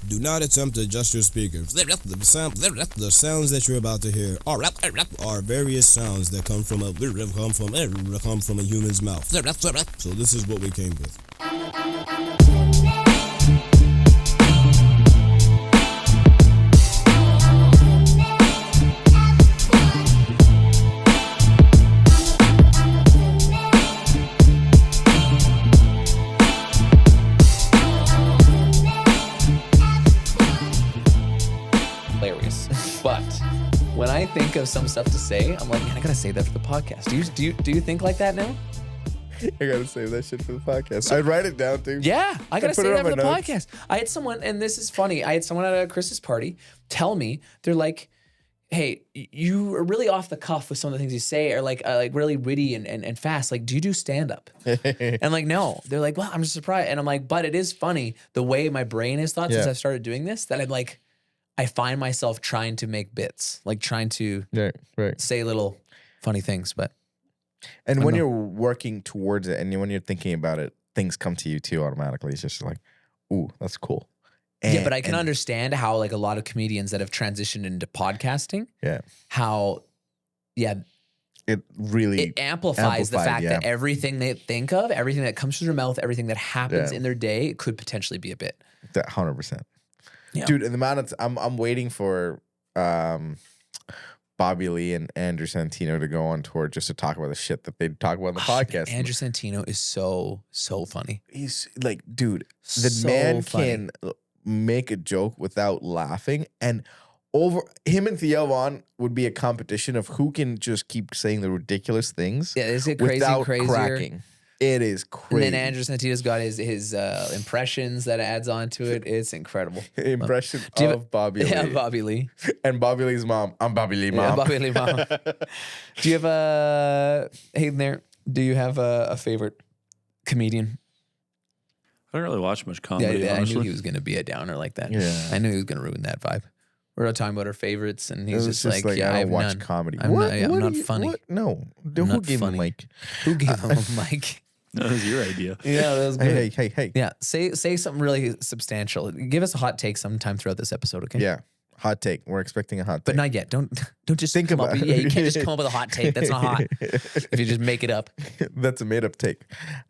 Do not attempt to adjust your speakers. The sounds that you're about to hear are various sounds that come from a human's mouth. So this is what we came with. But when I think of some stuff to say, I'm like, man, I gotta save that for the podcast. Do you think like that now? I gotta save that shit for the podcast. I'd write it down too. Yeah, I gotta put save it that on for the my notes. podcast. I had someone, and this is funny. I had someone at a Chris's party tell me, they're like, hey, you are really off the cuff with some of the things you say, or like really witty and fast. Like, do you do stand up? And I'm like, no. They're like, well, I'm just surprised. And I'm like, but it is funny the way my brain has thought since I've started doing this, that I'm like, I find myself trying to make bits, like trying to say little funny things. But and when you're working towards it and when you're thinking about it, things come to you too automatically. It's just like, ooh, that's cool. Yeah, but I can understand how like a lot of comedians that have transitioned into podcasting, how, it really amplifies the fact that everything they think of, everything that comes through their mouth, everything that happens in their day could potentially be a bit. That 100%. Yeah. Dude, in the amount of I'm waiting for Bobby Lee and Andrew Santino to go on tour just to talk about the shit that they talk about on the podcast. Andrew Santino is so funny. He's like, dude, the So man funny. can make a joke without laughing, and over him and Theo Von would be a competition of who can just keep saying the ridiculous things. Yeah, is it crazy, without crazier? cracking. It is crazy. And then Andrew Santino's got his impressions that adds on to it. It's incredible. Impression Do you of Bobby Lee. Yeah, Bobby Lee. And Bobby Lee's mom. I'm Bobby Lee, mom. Yeah, Bobby Lee mom. Do you have a Hayden there? Do you have a favorite comedian? I don't really watch much comedy, Yeah, I honestly. knew he was going to be a downer like that. Yeah. I knew he was going to ruin that vibe. We're all talking about our favorites, and he's It was just like, yeah, I I don't have watch none. comedy. I'm not do you- funny. What? No. I'm Who not gave him funny. like? Who gave him a mic? That was your idea. Yeah, that was good. Hey. Yeah, say something really substantial. Give us a hot take sometime throughout this episode, okay? Yeah. Hot take. We're expecting a hot take. But not yet. Don't just Think come up. about it. Yeah, you can't just come up with a hot take. That's not hot. If you just make it up. That's a made up take.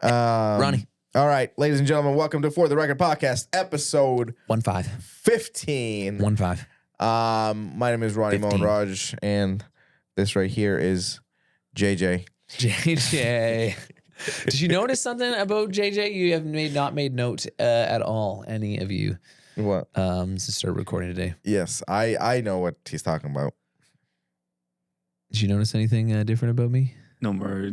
Ronnie. All right, ladies and gentlemen, welcome to For the Record Podcast, episode 1-5. 15. 1-5. My name is Ronnie 15. Mohanraj, and this right here is JJ. JJ. Did you notice something about JJ? You have not made note at all, any of you, What? since started recording today. Yes, I know what he's talking about. Did you notice anything different about me? No more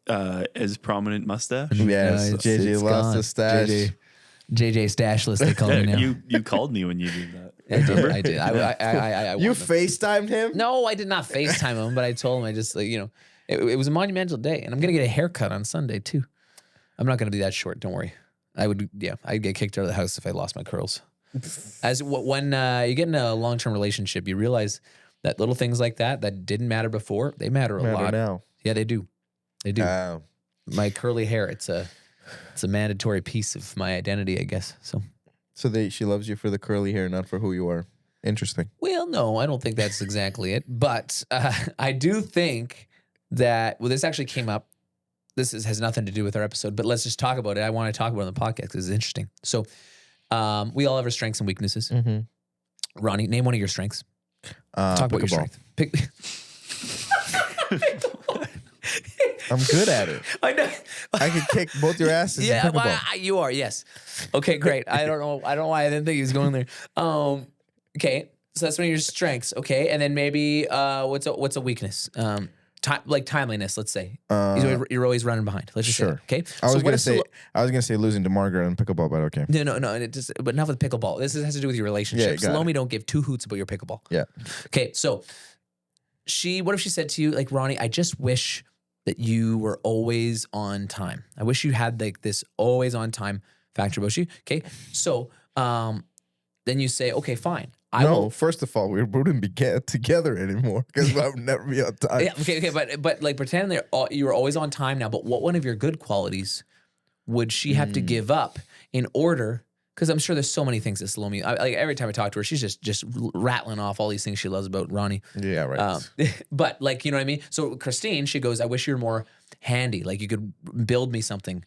as prominent mustache. Yes, JJ lost gone. his stash. JJ Stashless, they call me now. You called me when you did that. I did. I You warned them. FaceTimed him? No, I did not FaceTime him, but I told him I just, like, it was a monumental day, and I'm going to get a haircut on Sunday, too. I'm not going to be that short, don't worry. I'd get kicked out of the house if I lost my curls. When you get in a long-term relationship, you realize that little things like that didn't matter before, they matter a lot. now. Yeah, they do. They do. My curly hair, it's a mandatory piece of my identity, I guess. So She loves you for the curly hair, not for who you are. Interesting. Well, no, I don't think that's exactly it. But I do think that, this actually came up. This has nothing to do with our episode, but let's just talk about it. I want to talk about it on the podcast because it's interesting. So we all have our strengths and weaknesses. Mm-hmm. Ronnie, name one of your strengths. Talk about your strength. Pick the one. I'm good at it. I know. I can kick both your asses. Yeah, in pickleball. well, you are. Yes. Okay, great. I don't know why I didn't think he was going there. Okay, so that's one of your strengths. Okay, and then maybe what's a weakness? Like timeliness. Let's say you're always running behind. Let's just say that, okay. I was gonna say losing to Margaret in pickleball, but okay. No. But enough with pickleball. This has to do with your relationship. Yeah, Salome don't give two hoots about your pickleball. Yeah. Okay, so what if she said to you, like, Ronnie, I just wish that you were always on time. I wish you had like this always on time factor about you. Okay, so then you say, okay, fine. First of all, we wouldn't be together anymore because I would never be on time. Yeah, okay, but like pretend you were always on time now. But what one of your good qualities would she have to give up in order because I'm sure there's so many things that Salome, like every time I talk to her, she's just rattling off all these things she loves about Ronnie. Yeah, right. But like, you know what I mean? So Christine, she goes, I wish you were more handy. Like you could build me something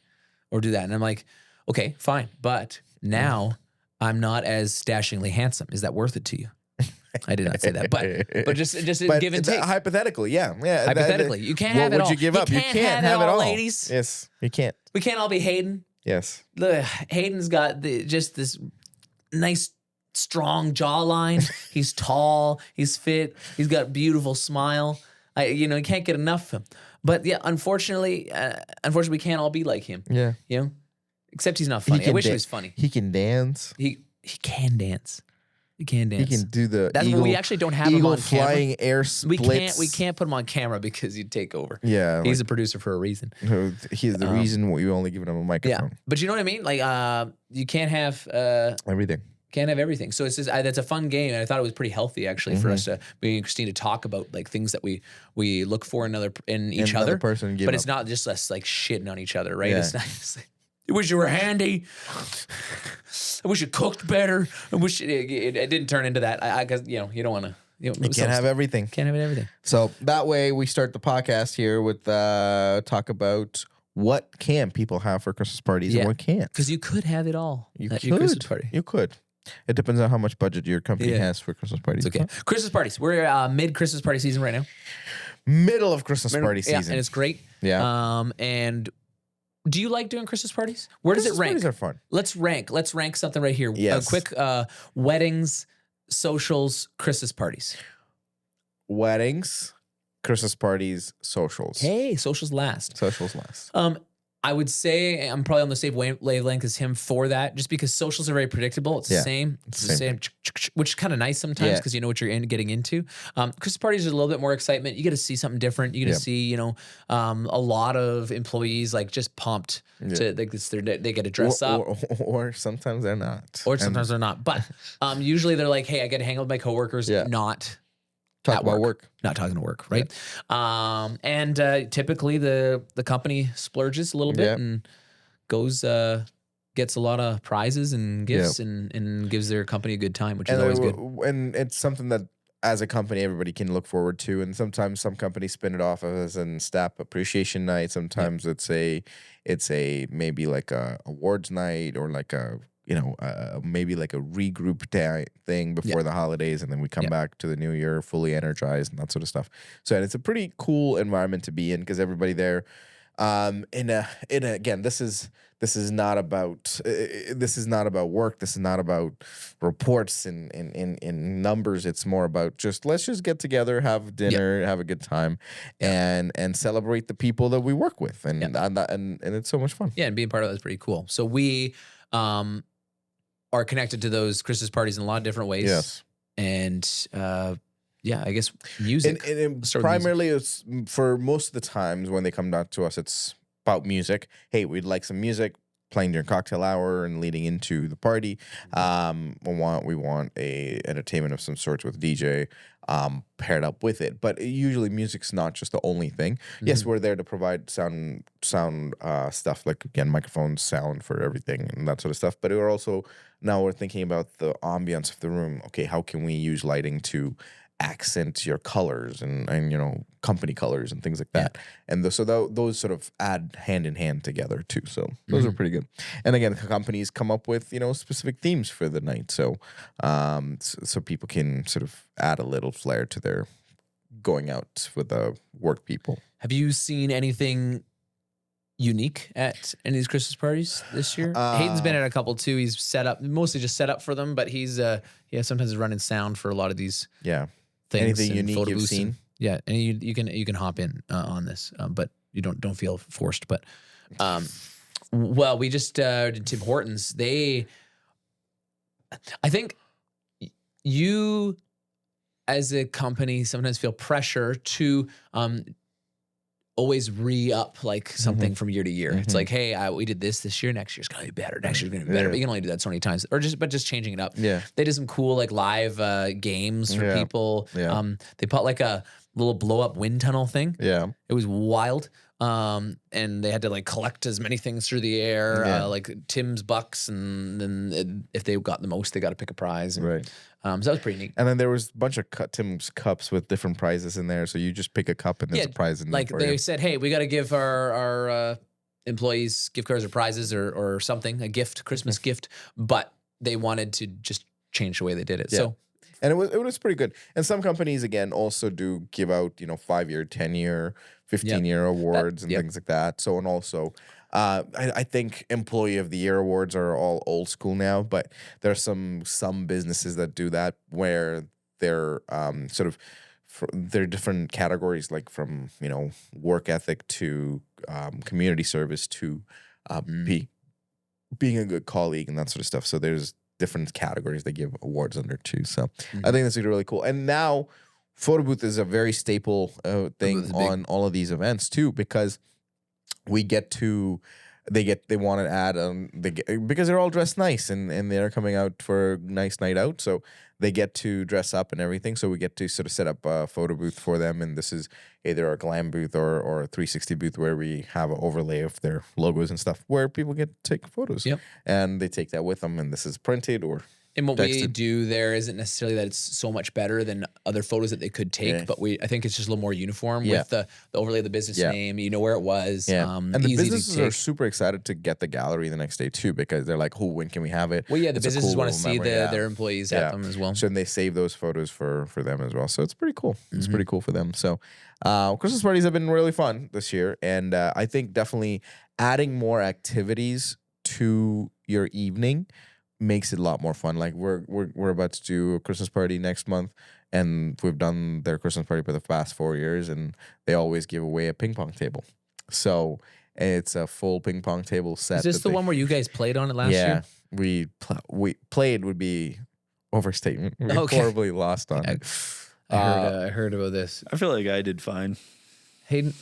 or do that. And I'm like, okay, fine. But now I'm not as dashingly handsome. Is that worth it to you? I did not say that, but just But give and take. hypothetically, yeah. Hypothetically, you can't have it what all. would you give up? You can't have it all, ladies. Yes, you can't. We can't all be Hayden. Yes. Hayden's got just this nice, strong jawline. He's tall. He's fit. He's got a beautiful smile. You can't get enough of him. But yeah, unfortunately, we can't all be like him. Yeah. You know, except he's not funny. I wish he was funny. He can dance. He can dance. He can dance. He can do the That's eagle, we actually don't have him on flying camera. air splits. We can't put him on camera because he'd take over. Yeah. He's a producer for a reason. He's the reason we only given him a microphone. Yeah, but you know what I mean. Like, you can't have Everything. Can't have everything. So it's just that's a fun game, and I thought it was pretty healthy actually for us to me and Christine to talk about like things that we look for in each Another other. person give but it's up. not just us like shitting on each other, right? Yeah. It's not just like, I wish you were handy. I wish you cooked better. I wish it didn't turn into that. I guess you don't want to. You can't have everything. Can't have everything. So that way we start the podcast here with talk about what can people have for Christmas parties and what can't. Because you could have it all You at could. your Christmas party. You could. It depends on how much budget your company Yeah. has for Christmas parties. It's okay. Christmas parties. We're mid Christmas party season right now. Middle of Christmas party Yeah, season. and it's great. Yeah. And do you like doing Christmas parties? Where does Christmas it rank? parties are fun. Let's rank something right here. Yes. A quick weddings, socials, Christmas parties. Weddings, Christmas parties, socials. Hey, socials last. Socials last. I would say I'm probably on the same wavelength as him for that, just because socials are very predictable. It's the same. It's the same, which is kind of nice sometimes because you know what you're getting into. Christmas parties are a little bit more excitement. You get to see something different. You get to see, a lot of employees like just pumped to like this. They get to dress up, or sometimes they're not. or sometimes they're not. But usually they're like, hey, I get to hang out with my coworkers, not Talk at about work. Not talking to work, right? And typically the company splurges a little bit and goes gets a lot of prizes and gifts and gives their company a good time, which is always good. And it's something that as a company everybody can look forward to. And sometimes some companies spin it off as an staff appreciation night. Sometimes it's a maybe like a awards night or like a maybe like a regroup thing before the holidays, and then we come back to the new year fully energized and that sort of stuff. So and it's a pretty cool environment to be in because everybody there. Again, this is not about work. This is not about reports in numbers. It's more about let's just get together, have dinner, have a good time, and celebrate the people that we work with, and it's so much fun. Yeah, and being part of that is pretty cool. So we are connected to those Christmas parties in a lot of different ways. Yes. And I guess music. And primarily, it's for most of the times when they come down to us, it's about music. Hey, we'd like some music playing during cocktail hour and leading into the party. We want a entertainment of some sorts with DJ paired up with it. But usually music's not just the only thing. Mm-hmm. Yes, we're there to provide sound stuff, like again, microphones, sound for everything and that sort of stuff. But we're thinking about the ambience of the room. Okay, how can we use lighting to accent your colors and company colors and things like that, and so those sort of add hand in hand together too. So those are pretty good. And again, companies come up with specific themes for the night, so so people can sort of add a little flair to their going out with the work people. Have you seen anything unique at any of these Christmas parties this year? Hayden's been at a couple too. He's mostly just set up for them, but he's sometimes running sound for a lot of these things. Anything unique you've seen? Yeah, and you can hop in on this, but you don't feel forced. But well, we just did Tim Hortons. I think you as a company sometimes feel pressure to always re-up like something from year to year. It's like, hey, we did this year. Next year's gonna be better. Next year's gonna be better. But you can only do that so many times, but just changing it up. Yeah, they did some cool like live games for people. Yeah. They put like a little blow up wind tunnel thing. Yeah, it was wild. and they had to like collect as many things through the air, Yeah. like Tim's bucks, and then if they got the most, they got to pick a prize. And, Right. so that was pretty neat. And then there was a bunch of Tim's cups with different prizes in there. So you just pick a cup and there's a prize in there Like for they you. said, hey, we got to give our employees gift cards or prizes or something, a gift, Christmas gift, but they wanted to just change the way they did it. Yeah. So And it was pretty good. And some companies again also do give out 5-year, 10-year, 15-year awards and yep. things like that. So and also, I think Employee of the Year awards are all old school now, but there are some businesses that do that where they're sort of they're different categories, like from work ethic to community service to being a good colleague and that sort of stuff. So there's different categories they give awards under too. So I think that's really cool. And now photo booth is a very staple thing on all of these events too, because we get to they want to add because they're all dressed nice and they're coming out for a nice night out, so they get to dress up and everything. So we get to sort of set up a photo booth for them, and this is either a glam booth or a 360 booth where we have an overlay of their logos and stuff where people get to take photos. Yep. And they take that with them, and this is printed or And what we texted. do there isn't necessarily that it's so much better than other photos that they could take, Yeah. but I think it's just a little more uniform Yeah. with the overlay of the business Yeah. name. You know where it was. Yeah. And the easy to businesses take. are super excited to get the gallery the next day too, because they're like, "Oh, when can we have it?" Well, yeah, the It's a businesses cool want to little see memory, yeah. their employees at them as well. So they save those photos for them as well. So it's pretty cool. It's pretty cool for them. So Christmas parties have been really fun this year, and I think definitely adding more activities to your evening makes it a lot more fun. Like we're about to do a Christmas party next month, and we've done their Christmas party for the past 4 years, and they always give away a ping pong table. So it's a full ping pong table set. Is this the one where you guys played on it last year? We played would be overstatement. We Okay. horribly lost on it. I heard about this. I feel like I did fine. Hayden,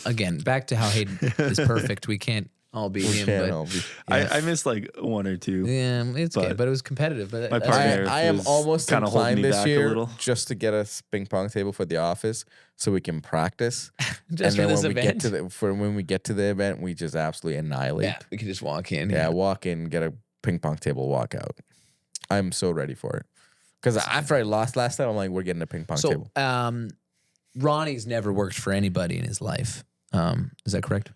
again, back to how Hayden is perfect. We can't all be him, Can't but all be- I missed like one or two. yeah, it's good. But But it was competitive. But my that's partner- good. I am was almost kinda holding inclined me this back a year little. just to get a ping pong table for the office so we can practice. Just for and then this when we event. get to the event, we just absolutely annihilate. Yeah, we could just walk in. Yeah, walk in, get a ping pong table, walk out. I'm so ready for it. Because after I lost last time, I'm like, we're getting a ping pong table. So, Ronnie's never worked for anybody in his life. Is that correct?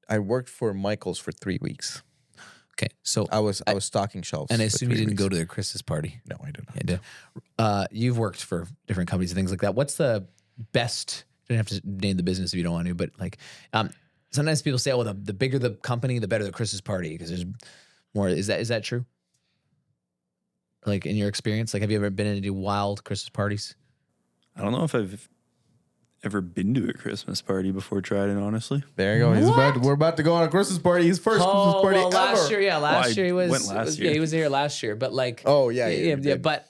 I worked for Michael's for 3 weeks. Okay, so I was stocking shelves. and I for assume you 3 didn't weeks. go to their Christmas party. No, I did not. Yeah, I did. You've worked for different companies and things like that. What's the best? You don't have to name the business if you don't want to, but like, sometimes people say, "Oh, the bigger the company, the better the Christmas party," because there's more. Is that true? Like in your experience, like have you ever been in any wild Christmas parties? I don't know if I've ever been to a Christmas party before Trident, honestly. There you go. We're about to go on a Christmas party. His first Christmas party ever. last year, I year he was. went last year. Yeah, he was here last year, but like, Oh, yeah, you did. But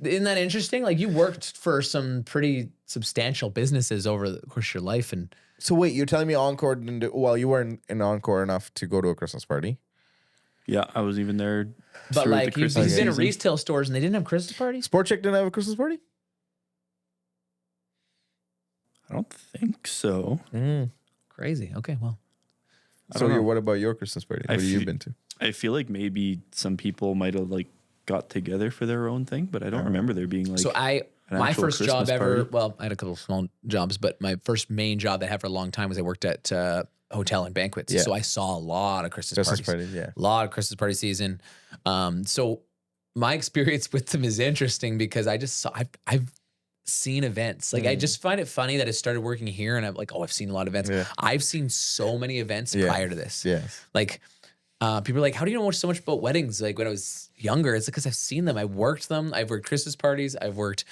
isn't that interesting? Like you worked for some pretty substantial businesses over the course of your life, and So wait, you're telling me Encore didn't do, well, you weren't in Encore enough to go to a Christmas party? Yeah, I was even there. but throughout like the you've Christmas been at season. retail stores and they didn't have Christmas parties. Sport Check didn't have a Christmas party? I don't think so. Crazy. Okay, well, I So don't know. what about your Christmas party? I What have you feel- been to? I feel like maybe some people might have like got together for their own thing, but I don't remember there being like. so an my actual first job Christmas ever. party. Well, I had a couple of small jobs, but my first main job that I had for a long time was I worked at hotel and banquets. Yeah. So I saw a lot of Christmas Christmas parties. parties, yeah. A lot of Christmas party season. So my experience with them is interesting because I just saw I've seen events. Like I just find it funny that I started working here and I'm like, oh, I've seen a lot of events. Yeah. I've seen so many events Yeah. prior to this. Yes. Like people are like, how do you know so much about weddings? Like when I was younger, it's because I've seen them. I worked them. I've worked Christmas parties. I've worked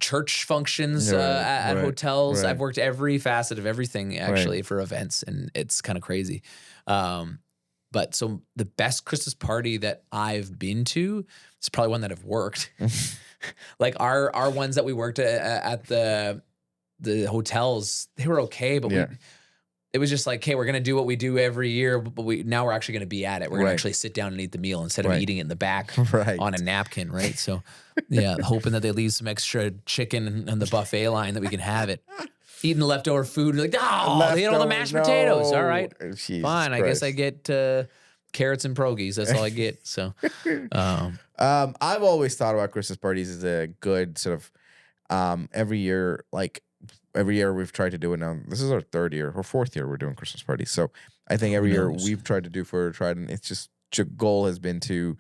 church functions Right, at right, hotels. right. I've worked every facet of everything actually for events, and it's kind of crazy. But so the best Christmas party that I've been to is probably one that I've worked. Like our ones that we worked at the hotels, they were okay, but Yeah. it was just like, hey, we're gonna do what we do every year, but now we're actually gonna be at it. We're gonna Right. actually sit down and eat the meal instead of Right. eating it in the back Right. on a napkin, right? So, yeah, hoping that they leave some extra chicken on the buffet line that we can have it. eating the leftover food. Like, oh, they ate all the mashed potatoes. All right, fine. I guess I get carrots and pierogies. That's all I get. So, I've always thought about Christmas parties as a good sort of every year we've tried to do it now. This is our 3rd year or 4th year we're doing Christmas parties. So I think every year we've tried to do for Trident. It's just goal has been to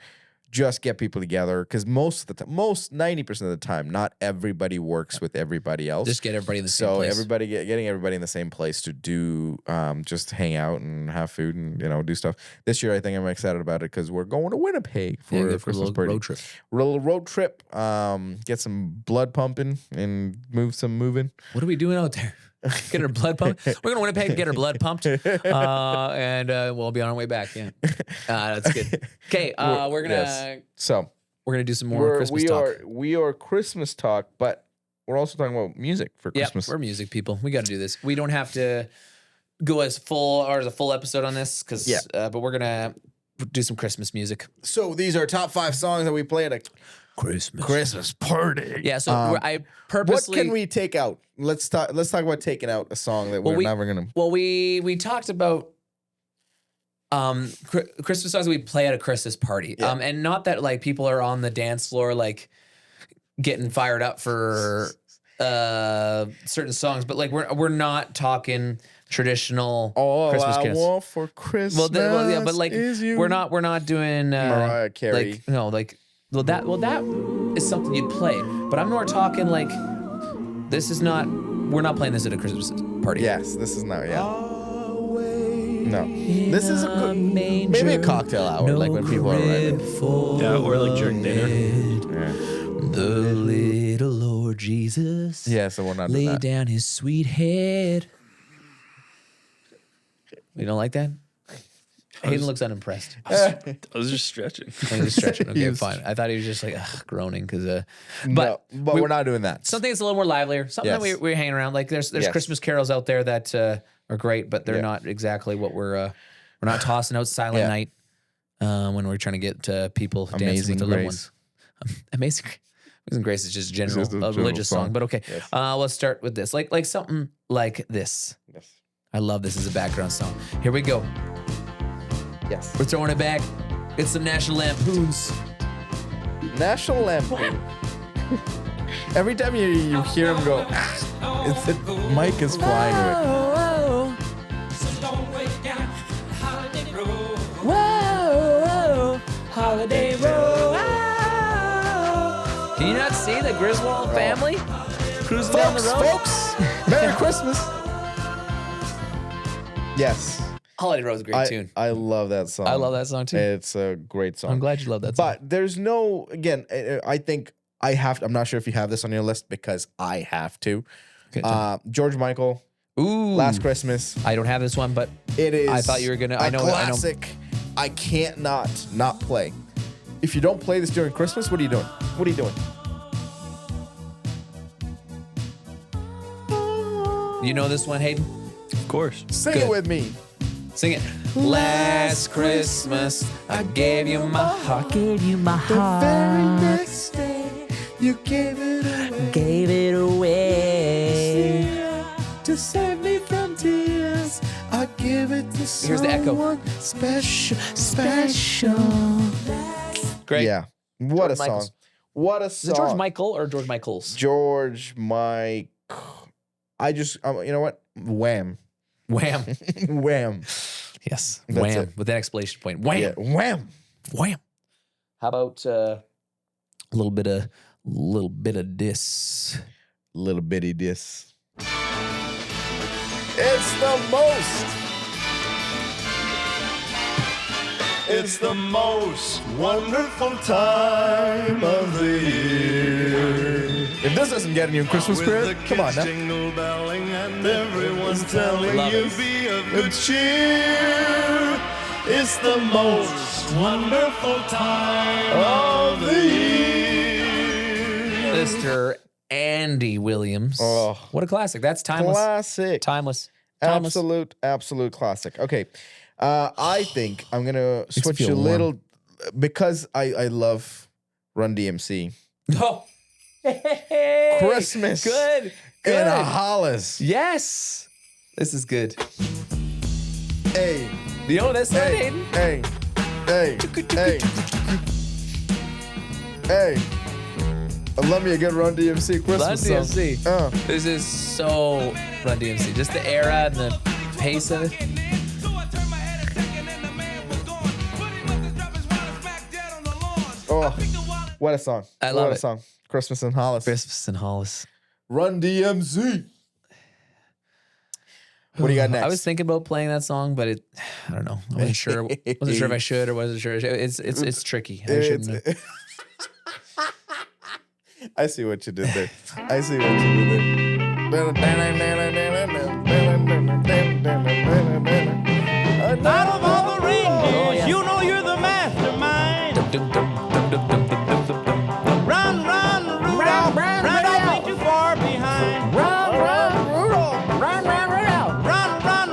just get people together because most 90% of the time, not everybody works with everybody else. Just get everybody in the same place. So getting everybody in the same place to do just hang out and have food and do stuff. This year, I think I'm excited about it because we're going to Winnipeg for a Christmas party. Road trip. Road trip. Get some blood pumping and moving. What are we doing out there? Get our blood pumped. We're going to Winnipeg to get our blood pumped. And we'll be on our way back. Yeah. That's good. Okay. We're going to do some more Christmas talk. We are Christmas talk, but we're also talking about music for Christmas. We're music people. We got to do this. We don't have to go as a full episode on this but we're going to do some Christmas music. So these are top 5 songs that we play at a Christmas party. Yeah, so I purposely. What can we take out? Let's talk about taking out a song that we're never gonna. Well, we talked about Christmas songs we play at a Christmas party. Yeah. And not that like people are on the dance floor like getting fired up for certain songs, but like we're not talking traditional Christmas carols. All I want for Christmas. But like we're not doing Mariah Carey. That is something you'd play, but I'm more talking like we're not playing this at a Christmas party. Yes, this is not. Yeah. No, this is a good maybe a cocktail hour, like when people are arriving. Yeah, or like during dinner. Yeah. The little Lord Jesus. Yeah, so we're not doing lay that. down his sweet head. You don't like that? Hayden looks unimpressed. I was just stretching. I was just stretching. Okay, fine. I thought he was just like groaning because. But we're not doing that. Something that's a little more livelier. Something that we're hanging around. Like there's Christmas carols out there that are great, but they're not exactly what we're not tossing out Silent Night when we're trying to get people dancing with their loved ones. Amazing Grace is just a religious song, but okay. Yes. Let's start with this. Like something like this. Yes. I love this as a background song. Here we go. Yes. We're throwing it back. It's the National Lampoons. National Lampoon. Every time you hear him go, it's the mic is flying away. Whoa, holiday road. Can you not see the Griswold family cruising down the road? Folks, Merry Christmas. Yes. Holiday Road's a great tune. I love that song. I love that song too. It's a great song. I'm glad you love that song. But there's no, again, I think I have to, I'm not sure if you have this on your list because I have to. Okay, George Michael, Last Christmas. I don't have this one, but it is. I thought you were gonna. I know. Classic. I can't not play. If you don't play this during Christmas, what are you doing? What are you doing? You know this one, Hayden? Of course. Sing it with me. Sing it. Last Christmas, I gave you my heart. Gave you my heart. The very next day, you gave it away. Gave it away. To save me from tears, I give it to someone. Here's the echo. Special. Great. Yeah. What a Michaels. song. What a song. Is it George Michael or George Michaels? George Mike. I just, you know what? Wham. Wham. Wham. Yes. That's Wham. it. With that exclamation point. Wham. Yeah. Wham. Wham. How about a little bit of diss? Little bitty diss. It's the most. It's the most wonderful time of the year. If this doesn't get you in Christmas spirit, come on now. Jingle belling and everyone's telling Love you it. be of good cheer. It's the most wonderful time of the year. Mr. Andy Williams. Oh. What a classic. That's timeless. Classic. Timeless. Absolute classic. Okay. I think I'm going to switch feel a warm. little because I love Run DMC. Oh. Hey, Christmas Good. in a Hollis. Yes. This is good. Hey, You know this one, hey, Hayden? hey, hey, hey, hey. Love me a good Run DMC Christmas Run song. DMC. This is so Run DMC. Just the era and the pace of it. Oh, what a song. I love what a it. song. Christmas in Hollis. Christmas in Hollis. Run DMC. What do you got next? I was thinking about playing that song, but I don't know. I wasn't sure. Wasn't sure if I should or wasn't sure. It's tricky. I shouldn't have. I see what you did there. I see what you did there. Out of all the reindeers, Oh, yeah. you know you're the mastermind. Dum, dum, dum, dum, dum, dum, dum, dum. Run, Rudolph. Rudolph ain't too far behind. Run, Rudolph. Run,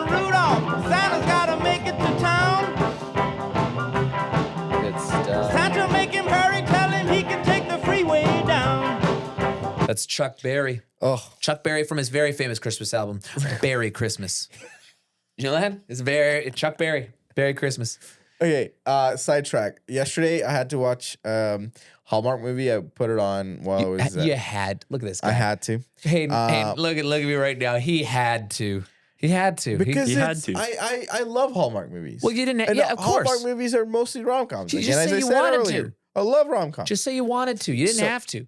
Rudolph. Santa's gotta make it to town. Good stuff. Santa make him hurry, tell him he can take the freeway down. That's Chuck Berry. Oh, Chuck Berry from his very famous Christmas album, Berry Christmas. You know that? It's Chuck Berry, Berry Christmas. okay. Sidetrack. Yesterday, I had to watch Hallmark movie. I put it on while I was. You had. Look at this guy. I had to Hayden, look at me right now. He had to. He had to. because he had it's- to. I love Hallmark movies. Well, you didn't. And Yeah, of course. Hallmark movies are mostly rom coms. You just say you wanted to. I love rom coms. Just say you wanted to. You didn't So- have to.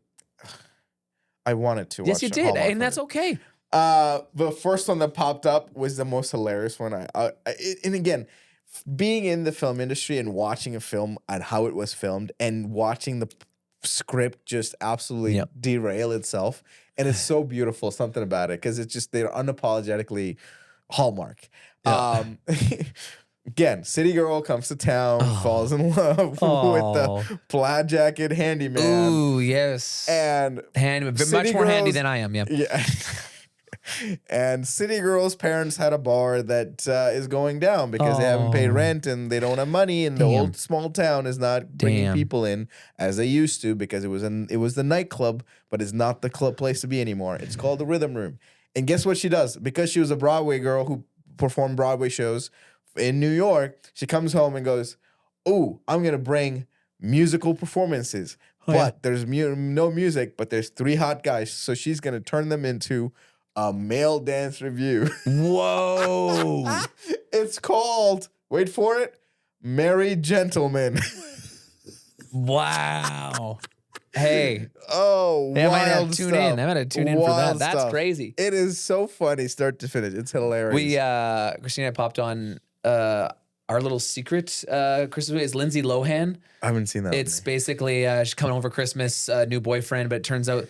I wanted to. Yes, watch you a did, Hallmark and that's movie. okay. The first one that popped up was the most hilarious one. And again, being in the film industry and watching a film and how it was filmed and watching the script just absolutely Yep. derail itself, and it's so beautiful. Something about it because it's just they're unapologetically Hallmark. Yeah. Again, city girl comes to town, falls in love Oh. with the plaid jacket handyman, Ooh, yes. and Handy, much City more handy girls- than I am. Yeah. yeah. And City Girl's parents had a bar that is going down because they haven't paid Oh. rent and they don't have money, and the Damn. old small town is not bringing Damn. people in as they used to because it was the nightclub, but it's not the club place to be anymore. It's called the Rhythm Room. And guess what she does? Because she was a Broadway girl who performed Broadway shows in New York, she comes home and goes, "Ooh, I'm gonna bring musical performances." But there's no music, but there's 3 hot guys. So she's going to turn them into a male dance review. Whoa. It's called, wait for it, Merry Gentlemen. Wow. Hey. Oh, Yeah, I might have wild to tune stuff. in. I might have to tune in for Wild that. That's stuff. crazy. It is so funny, start to finish. It's hilarious. We, Christina and I popped on our little secret Christmas movie. It's Lindsay Lohan. I haven't seen that. It's basically she's coming home for Christmas, new boyfriend, but it turns out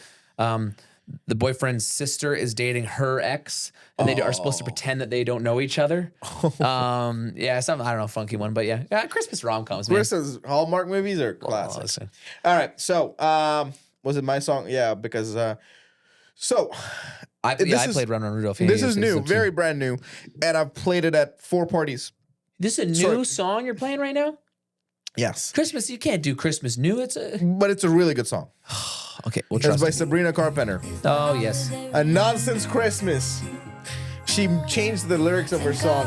the boyfriend's sister is dating her ex, and they are supposed to pretend that they don't know each other. Yeah, some I don't know, funky one, but yeah, Christmas rom-coms, man. Christmas Hallmark movies are classics. listen. All right, so was it my song? Yeah, because so I this is- played Run Run Rudolph. Yeah, this yeah, is it's new, up to you. very brand new, and I've played it at 4 parties. This is a new Sorry. song you're playing right now? Yes, Christmas, you can't do Christmas new. It's a but it's a really good song. okay. We'll It's trust by you. Sabrina Carpenter. Oh yes. A Nonsense Christmas. She changed the lyrics of her song.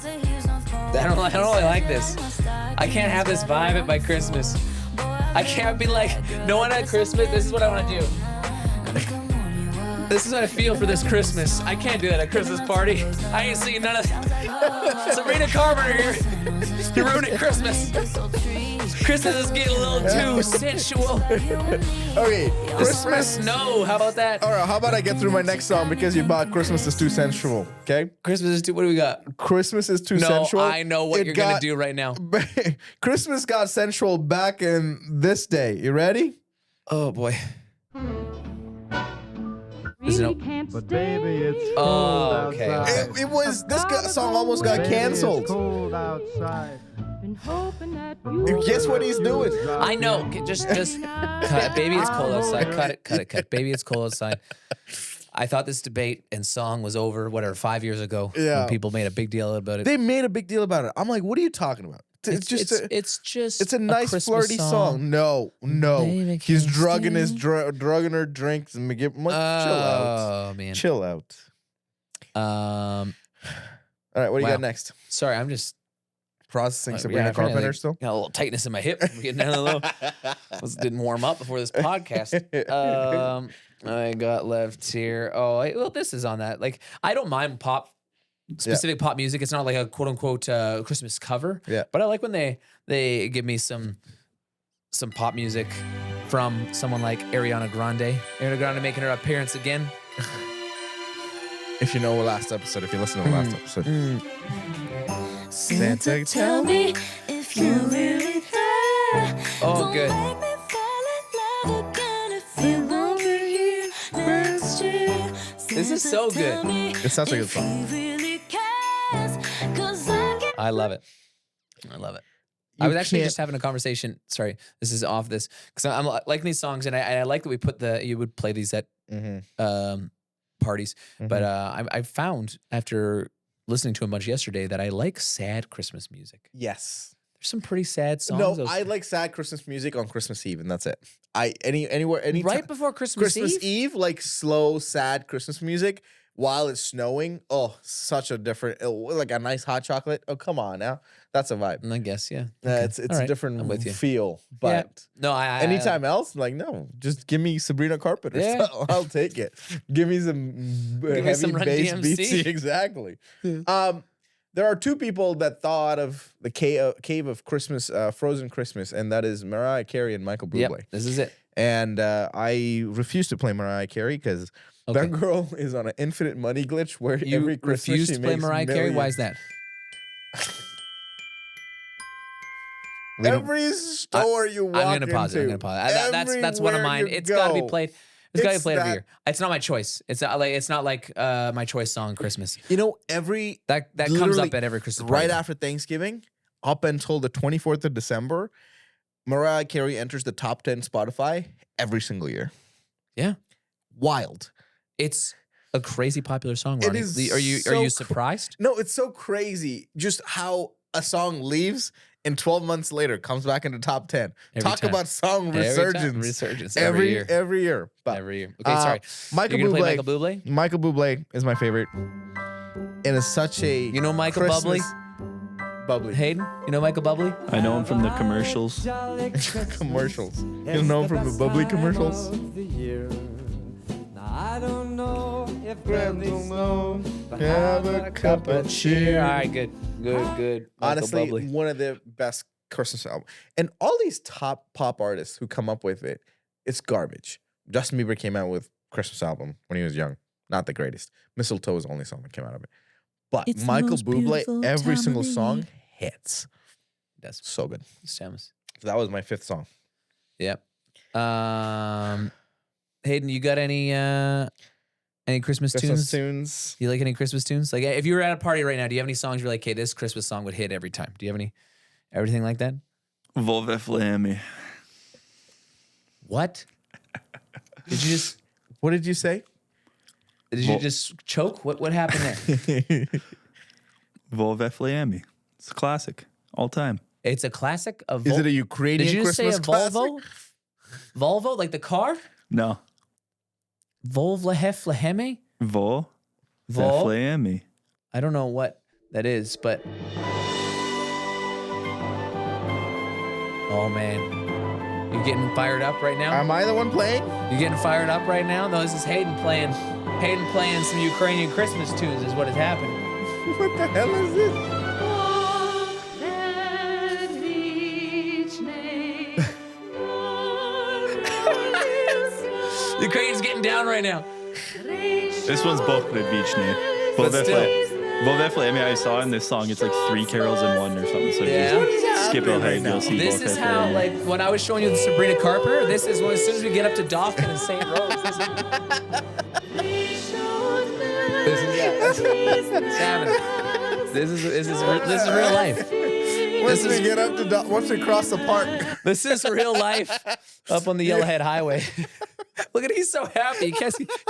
I don't really like this. I can't have this vibe at my Christmas. I can't be like, no one at Christmas. This is what I want to do. This is what I feel for this Christmas. I can't do that at a Christmas party. I ain't singing none of Sabrina Carpenter here. You're ruining Christmas. Christmas is getting a little too sensual. Okay, Christmas, Christmas. no. How about that? All right, how about I get through my next song because you bought Christmas is too sensual. Okay, Christmas is too. What do we got? Christmas is too No, sensual. I know what It you're gonna got- do right now. Christmas got sensual back in this day. You ready? Oh boy. Is it But baby, it's Oh, okay. okay. It was this song almost got canceled. cold outside. Guess what he's doing? I know. Just cut. Baby, it's cold outside. Cut it. Baby, it's cold outside. I thought this debate and song was over, whatever, 5 years ago. Yeah. When people made a big deal about it. They made a big deal about it. I'm like, what are you talking about? It's a nice Christmas flirty song. No. Baby, He's can't drugging stand- drugging her drinks and chill out. Oh man. Chill out. All right, what do you Wow. got next? Sorry, I'm just Processing yeah, Sabrina I'm trying to, Carpenter like, still? got a little tightness in my hip. I'm getting down a little. Didn't warm up before this podcast. I got left here. Oh, well, this is on that. Like, I don't mind specific pop music. It's not like a quote unquote Christmas cover. Yeah. But I like when they give me some pop music from someone like Ariana Grande. Ariana Grande making her appearance again. If you know the last episode, if you listen to the last episode. Santa, tell me if you really there. Oh, good. Make me fall in love again if you won't be here next year. This is so good. It's such a good song. I love it. I love it. I was actually just having a conversation. Sorry, this is off this because I'm liking these songs, and I like that we put you would play these at parties. But I found after listening to a bunch yesterday that I like sad Christmas music. Yes. There's some pretty sad songs. No, I like sad Christmas music on Christmas Eve, and that's it. Anywhere right before Christmas Eve, like slow, sad Christmas music while it's snowing. Oh, such a different, like a nice hot chocolate. Oh, come on now, that's a vibe. I guess, yeah. It's All a right, different I'm with you. feel. Yeah. But No, I anytime else, like no, just give me Sabrina Carpenter. Yeah. I'll take it. Give me some me heavy some Run bass DMC. beats. Exactly. There are two people that thought of the cave of Christmas, Frozen Christmas, and that is Mariah Carey and Michael Bublé. Yep, this is it. And I refuse to play Mariah Carey because Okay. that girl is on an infinite money glitch where You every Christmas refuse she to play makes Mariah Carey? Why is millions. that? We don't- Every store you walk I'm gonna pause it. I'm into, gonna pause it. That's one of everywhere mine. you It's got to be go, played. It's got to be it's played every that- year. It's not my choice. It's not like my choice song Christmas. You know, every That comes literally up at every Christmas right party. after Thanksgiving, up until the 24th of December, Mariah Carey enters the top 10 Spotify every single year. Yeah. Wild. It's a crazy popular song. It Ronnie. is Are you so surprised? No, it's so crazy just how a song leaves and 12 months later comes back in the top 10. Every Talk time. about song Every time. resurgence. Resurgence Every year. every year. But Every year. Okay, sorry. Michael You're gonna play Bublé. Michael Bublé? Michael Bublé is my favorite. And it's such a You know Michael Bublé? Bubbly. Hayden, you know Michael Bublé? I know him from the commercials. Commercials. You know him from the bubbly commercials? I don't know if Have a cup of cheer. All right, good. Michael Honestly, Bublé. one of the best Christmas albums. And all these top pop artists who come up with it, it's garbage. Justin Bieber came out with Christmas album when he was young. Not the greatest. Mistletoe is the only song that came out of it. But It's the Michael most Bublé, beautiful every time single of the song year. hits. That's So good. Samus. So that was my fifth song. Yep. Hayden, you got any Christmas tunes? tunes. You like any Christmas tunes? Like, if you were at a party right now, do you have any songs you're like, okay, this Christmas song would hit every time? Do you have everything like that? Volveflemi. What? Did you just What did you say? choke? What happened there? Volveflemi. It's a classic. All time. It's a classic of. Is it a Ukrainian Did you just Christmas say a classic? Volvo? Volvo, like the car? No. Volvefleheme? Vol? Volveflemi. I don't know what that is, but. Oh man, you getting fired up right now? Am I the one playing? You getting fired up right now? No, this is Hayden playing some Ukrainian Christmas tunes is what is happening. What the hell is this? Ukraine's getting down right now. This one's Bochvedvichne. But still. Volveflemi, I saw in this song, it's like 3 carols in one or something. So Yeah. just skip ahead, you'll see This is how, Volveflemi. like, when I was showing you the Sabrina Carpenter, this is when, as soon as we get up to Dauphin and St. Rose, this is happening. This is real life. Once we get up to once we cross the park. This is real life up on the Yellowhead Highway. Look at he's so happy.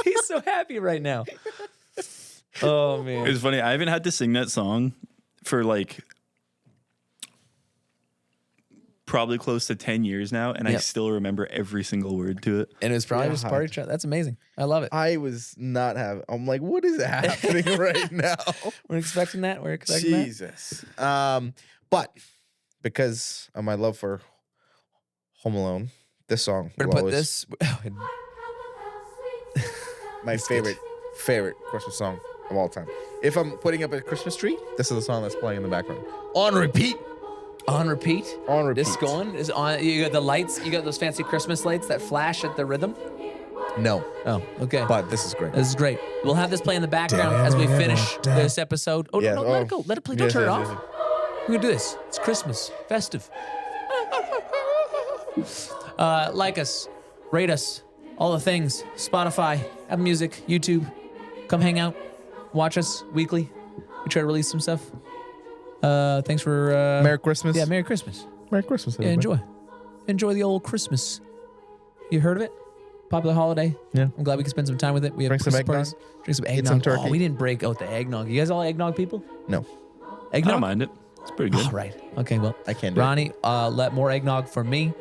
He's so happy right now. Oh man. It's funny. I haven't had to sing that song for like probably close to 10 years now, and I still remember every single word to it. And it was probably just a party track. That's amazing. I love it. I was not having. I'm like, what is happening right now? We're expecting that. We're expecting that. Jesus. But because of my love for Home Alone, this song. We're will gonna put always- this. my favorite Christmas song of all time. If I'm putting up a Christmas tree, this is the song that's playing in the background. On repeat. On repeat. On repeat. This going is on. You got the lights. You got those fancy Christmas lights that flash at the rhythm. No. Oh, okay. But this is great. This is great. We'll have this play in the background as we finish this episode. Oh, Yeah, no, let it go. Let it play. Don't yes, turn it yes, off. yes, We're gonna do this. It's Christmas, festive. Like us, rate us, all the things. Spotify, Apple Music, YouTube. Come hang out, watch us weekly. We try to release some stuff. Thanks for Merry Christmas. Yeah, Merry Christmas. Merry Christmas. Yeah, everybody. enjoy the old Christmas. You heard of it? Popular holiday. Yeah. I'm glad we can spend some time with it. We have Drink some Christmas eggnog. parties. Drink some eggnog. some turkey. Oh, we didn't break out the eggnog. You guys all eggnog people? No, I Eggnog? don't mind it. It's pretty good. Oh, right. Okay, well. I can't do it. Ronnie, let more eggnog for me.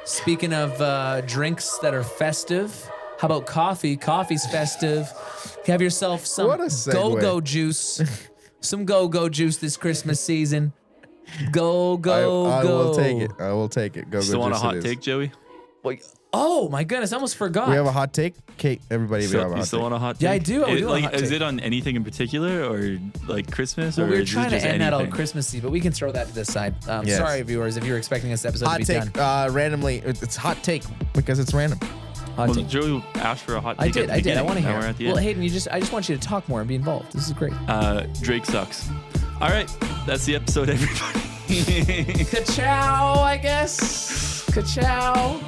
Speaking of drinks that are festive, how about coffee? Coffee's festive. Have yourself some What a segue. go-go juice. Some go-go juice this Christmas season. Go. I will take it. I will take it. Go. Still want a juice it hot is. take, Joey? Oh, my goodness. I almost forgot. We have a hot take. Kate, everybody, we have a You hot still take. want a hot take? Yeah, I do. I do want a hot Is take. it on anything in particular, or like Christmas, Well, or we were is it trying to just end that all anything? Christmassy, but we can throw that to this side. Yes. Sorry, viewers, if you were expecting this episode Hot to be take. done. Randomly, it's hot take because it's random. Hot Well, take. Joey asked for a hot I take. did. At the I want to beginning. hear. Now we're at the Well, end. Hayden, I just want you to talk more and be involved. This is great. Drake sucks. All right, that's the episode, everybody. Ka-chow, I guess. Ka-chow.